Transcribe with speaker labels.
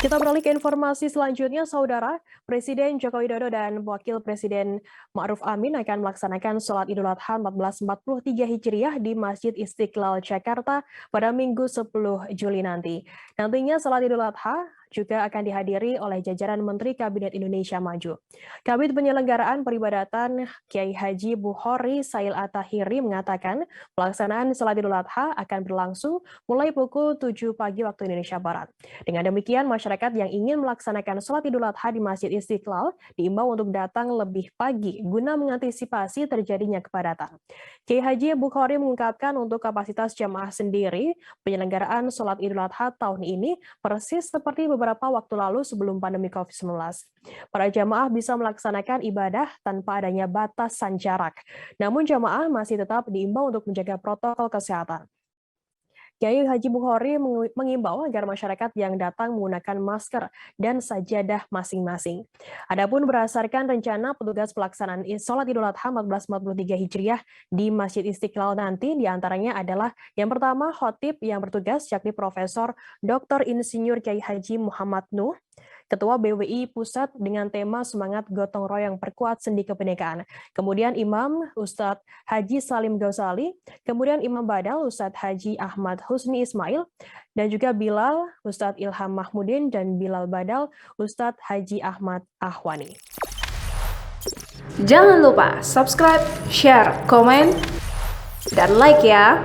Speaker 1: Kita beralih ke informasi selanjutnya, Saudara. Presiden Joko Widodo dan Wakil Presiden Ma'ruf Amin akan melaksanakan sholat Idul Adha 1443 Hijriah di Masjid Istiqlal Jakarta pada Minggu 10 Juli nanti. Nantinya sholat Idul Adha juga akan dihadiri oleh jajaran Menteri Kabinet Indonesia Maju. Kabid Penyelenggaraan Peribadatan Kiai Haji Bukhori Sail Atahiri mengatakan pelaksanaan sholat Idul Adha akan berlangsung mulai pukul 7 pagi waktu Indonesia Barat. Dengan demikian, masyarakat yang ingin melaksanakan sholat Idul Adha di Masjid Istiqlal diimbau untuk datang lebih pagi guna mengantisipasi terjadinya kepadatan. Kiai Haji Bukhori mengungkapkan untuk kapasitas jamaah sendiri, penyelenggaraan sholat Idul Adha tahun ini persis seperti beberapa waktu lalu sebelum pandemi COVID-19. Para jamaah bisa melaksanakan ibadah tanpa adanya batasan jarak. Namun jamaah masih tetap diimbau untuk menjaga protokol kesehatan. Kiai Haji Bukhori mengimbau agar masyarakat yang datang menggunakan masker dan sajadah masing-masing. Adapun berdasarkan rencana petugas pelaksanaan sholat Idul Adha 1443 Hijriah di Masjid Istiqlal nanti diantaranya adalah yang pertama khotib yang bertugas yakni Profesor Dr. Insinyur Kiai Haji Muhammad Nuh, Ketua BWI Pusat dengan tema Semangat Gotong Royong Perkuat Sendi Kebinekaan. Kemudian Imam Ustadz Haji Salim Ghazali, kemudian Imam Badal Ustadz Haji Ahmad Husni Ismail, dan juga Bilal Ustadz Ilham Mahmudin dan Bilal Badal Ustadz Haji Ahmad Ahwani.
Speaker 2: Jangan lupa subscribe, share, komen, dan like ya!